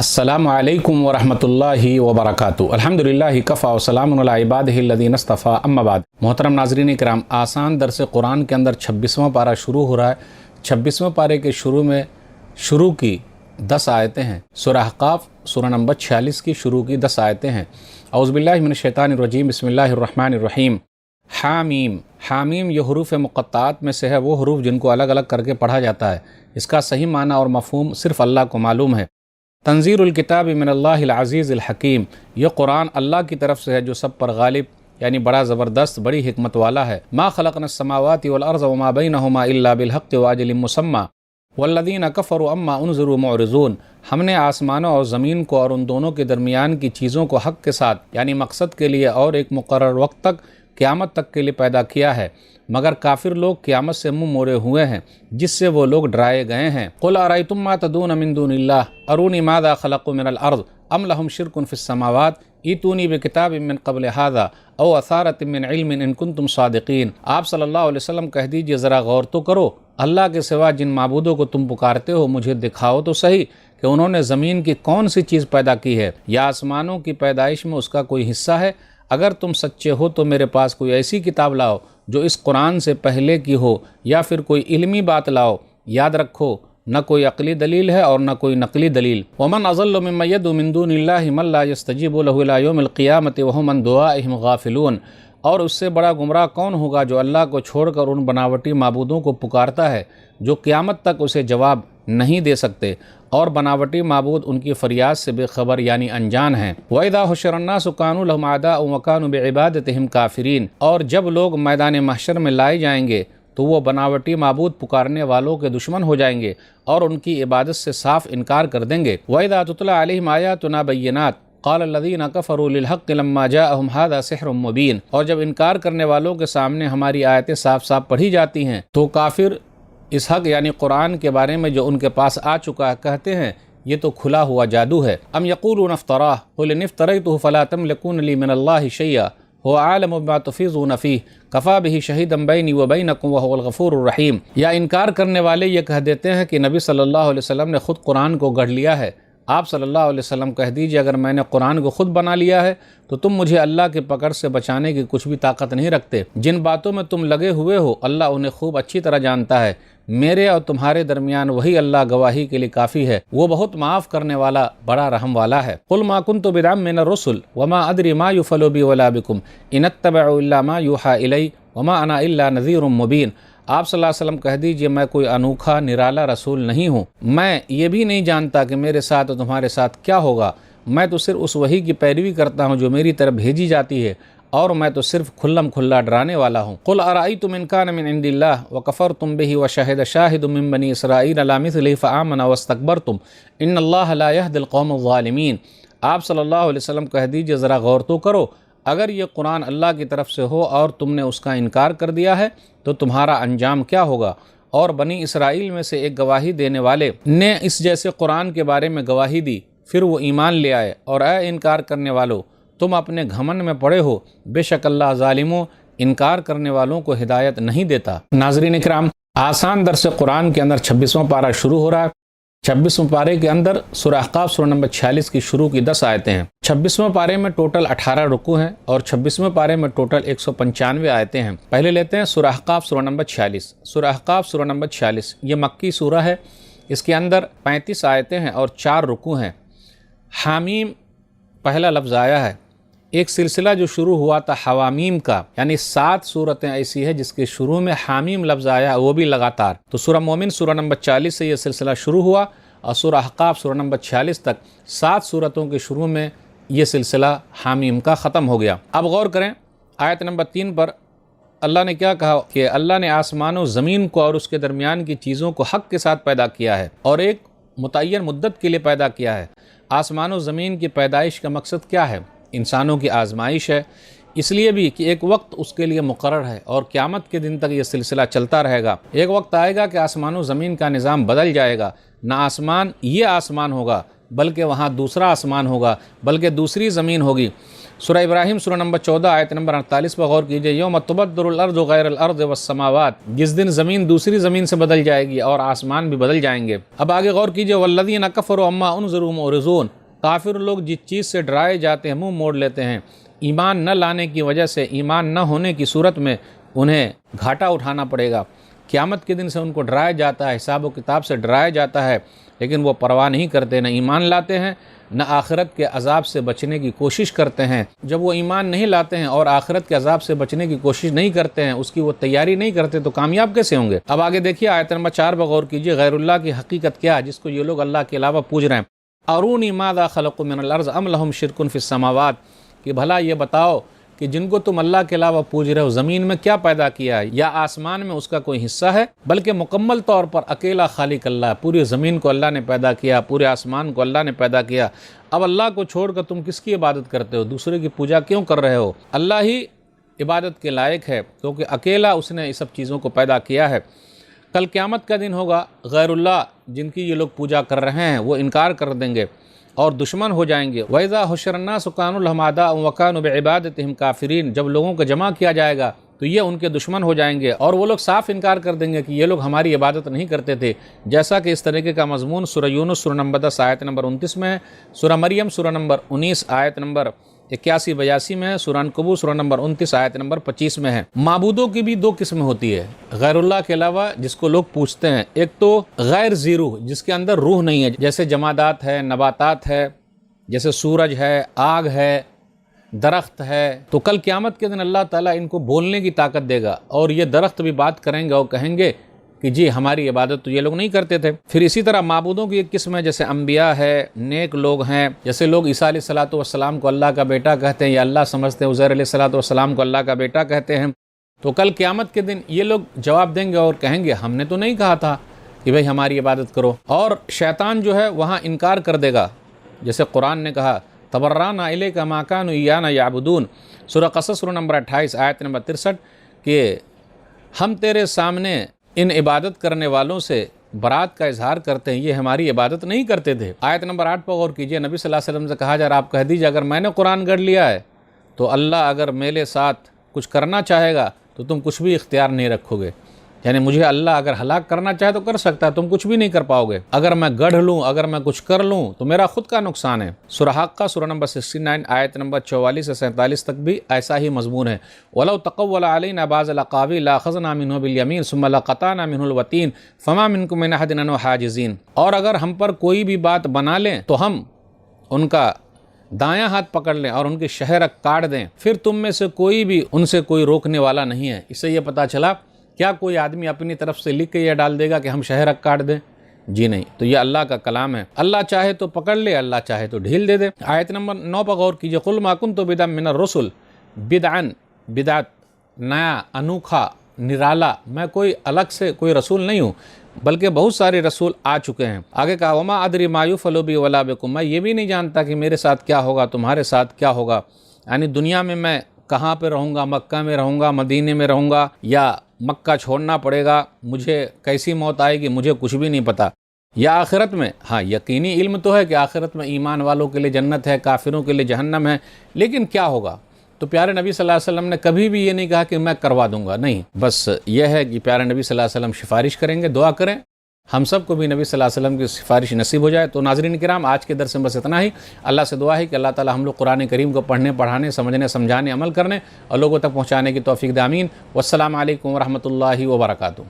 अस्सलामु अलैकुम वरहमतुल्लाहि वबरकातुहू। अल्हम्दुलिल्लाहि कफ़ा वसलामुन अला इबादिहिल्लज़ीना इस्तफ़ा अम्मा बाद। मोहतरम नाज़रीन किराम, आसान दर्स कुरान के अंदर 26वां पारा शुरू हो रहा है। 26वें पारे के शुरू में शुरू की 10 आयतें हैं। सूरह अहक़ाफ़ सूरह नंबर 46 की शुरू की 10 आयतें हैं। औज़ु बिल्लाहि मिनश शैतानिर रजीम, बिस्मिल्लाहिर रहमानिर रहीम। हामीम, हामीम ये हरूफ मुक़त्ताअत में से है, वो हरूफ जिनको अलग अलग करके पढ़ा जाता है। इसका सही माना और मफ़हूम सिर्फ़ अल्लाह को मालूम है। तंज़ीलुल किताब मिनल्लाहिल अज़ीज़िल हकीम, ये कुरान अल्लाह की तरफ से है जो सब पर गालिब यानी बड़ा ज़बरदस्त बड़ी हिकमत वाला है। मा ख़लक़नस समावाति वल अर्ज़ वमा बैनहुमा इल्ला बिल हक़्क़ि व अजलिम मुसम्मा वल्लज़ीना कफ़रू अम्मा उनज़िरू मुअरिज़ून। हमने आसमानों और ज़मीन को और उन दोनों के दरमियान की चीज़ों को हक़ के साथ यानी मकसद के लिए और एक मुक़र्रर वक्त तक क़यामत तक के लिए पैदा किया है, मगर काफिर लोग क़यामत से मुँह मोड़े हुए हैं जिससे वो लोग डराए गए हैं। क़ुल अरअयतुम मा तदून मिन दूनिल्लाह अरूनी माज़ा ख़लक़ू मिनल अर्ज़ अम लहुम शिरकुन फ़िस समावात ईतूनी बिकिताबिम मिन क़ब्ल हाज़ा औ असारतिम मिन इल्मिन इन कुंतुम सादिक़ीन। आप सल्लल्लाहु अलैहि वसल्लम कह दीजिए, ज़रा गौर तो करो, अल्लाह के सिवा जिन माबूदों को तुम पुकारते हो मुझे दिखाओ तो सही कि उन्होंने ज़मीन की कौन सी चीज़ पैदा की है या आसमानों की पैदाइश में उसका कोई हिस्सा है। अगर तुम सच्चे हो तो मेरे पास कोई ऐसी किताब लाओ जो इस कुरान से पहले की हो, या फिर कोई इल्मी बात लाओ। याद रखो, न कोई अक़ली दलील है और न कोई नकली दलील। वमन अज़ल्लु मिम्मन यदअू मिन दूनिल्लाहि मन ला यस्तजीबु लहु इला यौमिल क़ियामति व हुम अन दुआइहिम गाफ़िलून। और उससे बड़ा गुमराह कौन होगा जो अल्लाह को छोड़कर उन बनावटी माबूदों को पुकारता है जो क़यामत तक उसे जवाब नहीं दे सकते और बनावटी माबूद उनकी फ़रियाद से बेखबर यानी अनजान हैं। वइज़ा हुशिरन्नासु कानू लहुम अदाअन व कानू बिइबादतिहिम काफ़िरीन। और जब लोग मैदान महशर में लाए जाएंगे तो वो बनावटी माबूद पुकारने वालों के दुश्मन हो जाएंगे और उनकी इबादत से साफ इनकार कर देंगे। वइज़ा तुतला अलैहिम आयातुना बय्यिनात क़ाल लज़ीना कफ़रू लिल हक़्क़ि लम्मा जाअहुम हाज़ा सिह्रुम मुबीन। और जब इनकार करने वालों के सामने हमारी आयतें साफ साफ पढ़ी जाती हैं तो काफिर इस हक़ यानी कुरान के बारे में जो उनके पास आ चुका है कहते हैं ये तो खुला हुआ जादू है। अम यक़ूलून इफ़्तराह क़ुल इन इफ़्तरैतुहु फ़ला तमलिकून ली मिनल्लाहि शैअन हुवा आलिमु बिमा तुफ़ीज़ून फ़ीह कफ़ा बिही शहीदन बैनी व बैनकुम व हुवल गफ़ूरुर रहीम। या इनकार करने वाले ये कह देते हैं कि नबी सल्लल्लाहु अलैहि वसल्लम ने ख़ुद कुरान को गढ़ लिया है। आप सल्लल्लाहु अलैहि वसल्लम कह दीजिए, अगर मैंने कुरान को खुद बना लिया है तो तुम मुझे अल्लाह के पकड़ से बचाने की कुछ भी ताकत नहीं रखते। जिन बातों में तुम लगे हुए हो अल्लाह उन्हें खूब अच्छी तरह जानता है। मेरे और तुम्हारे दरमियान वही अल्लाह गवाही के लिए काफ़ी है, वो बहुत माफ़ करने वाला बड़ा रहम वाला है। कुल मा कुन्तु बिदअम मिनर रुसुल वमा अदरी मा युफ़अलु बी वला बिकुम इन अत्तबअु इल्ला मा यूहा इलै वमा अना इल्ला नज़ीरुम मुबीन। आप सल्लल्लाहु अलैहि वसल्लम कह दीजिए, मैं कोई अनोखा निराला रसूल नहीं हूँ। मैं ये भी नहीं जानता कि मेरे साथ और तुम्हारे साथ क्या होगा। मैं तो सिर्फ उस वही की पैरवी करता हूँ जो मेरी तरफ भेजी जाती है, और मैं तो सिर्फ खुल्लम खुल्ला डराने वाला हूँ। कुल अरअयतुम इन कान मिन इंदिल्लाह व कफ़रतुम बिही व शहिद शाहिदुम मिन बनी इसराईल अला मिस्लिही फ़आमन वस्तकबरतुम इन्नल्लाह ला यहदिल क़ौमज़ ज़ालिमीन। आप सल्लल्लाहु अलैहि वसल्लम कह दीजिए, ज़रा गौर तो करो, अगर ये कुरान अल्लाह की तरफ से हो और तुमने उसका इनकार कर दिया है तो तुम्हारा अंजाम क्या होगा। और बनी इसराइल में से एक गवाही देने वाले ने इस जैसे कुरान के बारे में गवाही दी, फिर वो ईमान ले आए। और ऐ इनकार करने वालों, तुम अपने घमंड में पड़े हो, बेशक अल्लाह ज़ालिमों इनकार करने वालों को हिदायत नहीं देता। नाज़रीन इकराम, आसान दर्स कुरान के अंदर 26वां पारा शुरू हो रहा है। 26वें पारे के अंदर सूरह अहक़ाफ़ सूरह नंबर 46 की शुरू की 10 आयतें हैं। 26वें पारे में टोटल 18 रुकू हैं और 26वें पारे में टोटल 195 आयतें हैं। पहले लेते हैं सूरह अहक़ाफ़ सूरह नंबर 46। सूरह अहक़ाफ़ सूरह नंबर 46 ये मक्की सूरह है। इसके अंदर 35 आयतें हैं और 4 रुकू हैं। हामीम पहला लफ्ज़ आया है। एक सिलसिला जो शुरू हुआ था हवामीम का, यानी 7 सूरतें ऐसी है जिसके शुरू में हामीम लफ्ज़ आया, वो भी लगातार। तो सूरह मोमिन सूरह नंबर 40 से ये सिलसिला शुरू हुआ और सूरह अहक़ाफ़ सूरह नंबर 46 तक 7 सूरतों के शुरू में ये सिलसिला हामीम का ख़त्म हो गया। अब गौर करें आयत नंबर 3 पर अल्लाह ने क्या कहा कि अल्लाह ने आसमानों ज़मीन को और उसके दरमियान की चीज़ों को हक़ के साथ पैदा किया है और एक मुतय्यन मुद्दत के लिए पैदा किया है। आसमानों ज़मीन की पैदाइश का मकसद क्या है? इंसानों की आजमाइश है, इसलिए भी कि एक वक्त उसके लिए मुकर्रर है और क़यामत के दिन तक ये सिलसिला चलता रहेगा। एक वक्त आएगा कि आसमानों ज़मीन का निज़ाम बदल जाएगा, ना आसमान ये आसमान होगा बल्कि वहाँ दूसरा आसमान होगा, बल्कि दूसरी ज़मीन होगी। سورہ ابراہیم سورہ نمبر 14 آیت نمبر 48 پر غور کیجئے، یوم تبدل الارض غیر الارض والسماوات، جس دن زمین دوسری زمین سے بدل جائے گی اور آسمان بھی بدل جائیں گے۔ اب آگے غور کیجئے، والذین کفروا عما انذروا معرضون، کافر لوگ جس چیز سے ڈرائے جاتے ہیں منہ موڑ لیتے ہیں۔ ایمان نہ لانے کی وجہ سے، ایمان نہ ہونے کی صورت میں انہیں گھاٹا اٹھانا پڑے گا۔ قیامت کے دن سے ان کو ڈرایا جاتا ہے، حساب و کتاب سے ڈرایا جاتا ہے، لیکن وہ پرواہ نہیں کرتے، نہ ایمان لاتے ہیں، نہ آخرت کے عذاب سے بچنے کی کوشش کرتے ہیں۔ جب وہ ایمان نہیں لاتے ہیں اور آخرت کے عذاب سے بچنے کی کوشش نہیں کرتے ہیں، اس کی وہ تیاری نہیں کرتے، تو کامیاب کیسے ہوں گے؟ اب آگے دیکھیے آیت نمبر 4 پر غور کیجیے، غیر اللہ کی حقیقت کیا ہے جس کو یہ لوگ اللہ کے علاوہ پوج رہے ہیں۔ ارونی ماذا خلقوا من الارض ام لهم شرک فی السماوات، کہ بھلا یہ بتاؤ کہ جن کو تم اللہ کے علاوہ پوج رہے ہو زمین میں کیا پیدا کیا ہے، یا آسمان میں اس کا کوئی حصہ ہے؟ بلکہ مکمل طور پر اکیلا خالق اللہ ہے، پوری زمین کو اللہ نے پیدا کیا، پورے آسمان کو اللہ نے پیدا کیا۔ اب اللہ کو چھوڑ کر تم کس کی عبادت کرتے ہو؟ دوسرے کی پوجا کیوں کر رہے ہو؟ اللہ ہی عبادت کے لائق ہے، کیونکہ اکیلا اس نے اس سب چیزوں کو پیدا کیا ہے۔ کل قیامت کا دن ہوگا، غیر اللہ جن کی یہ لوگ پوجا کر رہے ہیں وہ انکار کر دیں گے اور دشمن ہو جائیں گے۔ وَإِذَا حُشِرَ النَّاسُ كَانُوا لَهُمْ أَعْدَاءً وَكَانُوا بِعِبَادَتِهِمْ كَافِرِينَ، جب لوگوں کو جمع کیا جائے گا تو یہ ان کے دشمن ہو جائیں گے اور وہ لوگ صاف انکار کر دیں گے کہ یہ لوگ ہماری عبادت نہیں کرتے تھے، جیسا کہ اس طریقے کا مضمون سورہ یونس سورہ نمبر 10 آیت نمبر 29 میں ہے، سورہ مریم سورہ نمبر 19 آیت نمبر 81-82 میں ہے، سورہ عنکبوت سورہ نمبر 29 آیت نمبر 25 میں ہے۔ معبودوں کی بھی دو قسم ہوتی ہے غیر اللہ کے علاوہ جس کو لوگ پوچھتے ہیں، ایک تو غیر ذی روح جس کے اندر روح نہیں ہے، جیسے جمادات ہے، نباتات ہے، جیسے سورج ہے، آگ ہے، درخت ہے۔ تو کل قیامت کے دن اللہ تعالیٰ ان کو بولنے کی طاقت دے گا اور یہ درخت بھی بات کریں گے اور کہیں گے کہ جی ہماری عبادت تو یہ لوگ نہیں کرتے تھے۔ پھر اسی طرح معبودوں کی ایک قسم ہے، جیسے انبیاء ہے، نیک لوگ ہیں، جیسے لوگ عیسیٰ علیہ الصلوۃ والسلام کو اللہ کا بیٹا کہتے ہیں یا اللہ سمجھتے ہیں، عزیر علیہ الصلوۃ والسلام کو اللہ کا بیٹا کہتے ہیں۔ تو کل قیامت کے دن یہ لوگ جواب دیں گے اور کہیں گے ہم نے تو نہیں کہا تھا کہ بھئی ہماری عبادت کرو۔ اور شیطان جو ہے وہاں انکار کر دے گا، جیسے قرآن نے کہا تبرأنا الیک ما کانوا ایانا یعبدون، سورہ قصص سورہ نمبر 28 آیت نمبر 63، کہ ہم تیرے سامنے ان عبادت کرنے والوں سے برات کا اظہار کرتے ہیں، یہ ہماری عبادت نہیں کرتے تھے۔ آیت نمبر 8 پر غور کیجئے، نبی صلی اللہ علیہ وسلم سے کہا جا رہا آپ کہہ دیجئے اگر میں نے قرآن گڑھ لیا ہے تو اللہ اگر میرے ساتھ کچھ کرنا چاہے گا تو تم کچھ بھی اختیار نہیں رکھو گے، یعنی مجھے اللہ اگر ہلاک کرنا چاہے تو کر سکتا ہے، تم کچھ بھی نہیں کر پاؤ گے۔ اگر میں گڑھ لوں، اگر میں کچھ کر لوں تو میرا خود کا نقصان ہے۔ سورہ حق سورہ نمبر 69 آیت نمبر 44 سے 47 تک بھی ایسا ہی مضمون ہے۔ وَلَوْ تَقَوَّلَ عَلَيْنَا بَعْضَ الْأَقَاوِيلِ لَأَخَذْنَا مِنْهُ بِالْيَمِينِ ثُمَّ لَقَطَعْنَا مِنْهُ الْوَتِينَ فَمَا مِنْكُم مِّنْ أَحَدٍ عَنْهُ حَاجِزِينَ، اور اگر ہم پر کوئی بھی بات بنا لیں تو ہم ان کا دایاں ہاتھ پکڑ لیں اور ان کے شہرک کاٹ دیں، پھر تم میں سے کوئی بھی ان سے کوئی روکنے والا نہیں ہے۔ اس سے یہ پتہ چلا کیا کوئی آدمی اپنی طرف سے لکھ کے یہ ڈال دے گا کہ ہم شہرک کاٹ دیں؟ جی نہیں، تو یہ اللہ کا کلام ہے، اللہ چاہے تو پکڑ لے، اللہ چاہے تو ڈھیل دے دے۔ آیت نمبر 9 پر غور کیجئے، قُلْ مَا كُنْتُ بِدْعًا مِّنَ الرُّسُلِ، بدعاً بدعت، نیا، انوکھا، نرالا، میں کوئی الگ سے کوئی رسول نہیں ہوں، بلکہ بہت سارے رسول آ چکے ہیں۔ آگے کہا وَمَا أَدْرِي مَا يُفْعَلُ بِي وَلَا بِكُمْ، میں یہ بھی نہیں جانتا کہ میرے ساتھ کیا ہوگا، تمہارے ساتھ کیا ہوگا، یعنی دنیا میں کہاں پہ رہوں گا، مکہ میں رہوں گا، مدینے میں رہوں گا، یا مکہ چھوڑنا پڑے گا، مجھے کیسی موت آئے گی مجھے کچھ بھی نہیں پتہ۔ یا آخرت میں، ہاں یقینی علم تو ہے کہ آخرت میں ایمان والوں کے لیے جنت ہے، کافروں کے لیے جہنم ہے، لیکن کیا ہوگا؟ تو پیارے نبی صلی اللہ علیہ وسلم نے کبھی بھی یہ نہیں کہا کہ میں کروا دوں گا، نہیں، بس یہ ہے کہ پیارے نبی صلی اللہ علیہ وسلم سفارش کریں گے، دعا کریں ہم سب کو بھی نبی صلی اللہ علیہ وسلم کی سفارش نصیب ہو جائے۔ تو ناظرین کرام، آج کے درس میں بس اتنا ہی۔ اللہ سے دعا ہے کہ اللہ تعالی ہم لوگ قرآن کریم کو پڑھنے، پڑھانے، سمجھنے، سمجھانے، عمل کرنے اور لوگوں تک پہنچانے کی توفیق دے، آمین۔ والسلام علیکم ورحمۃ اللہ وبرکاتہ۔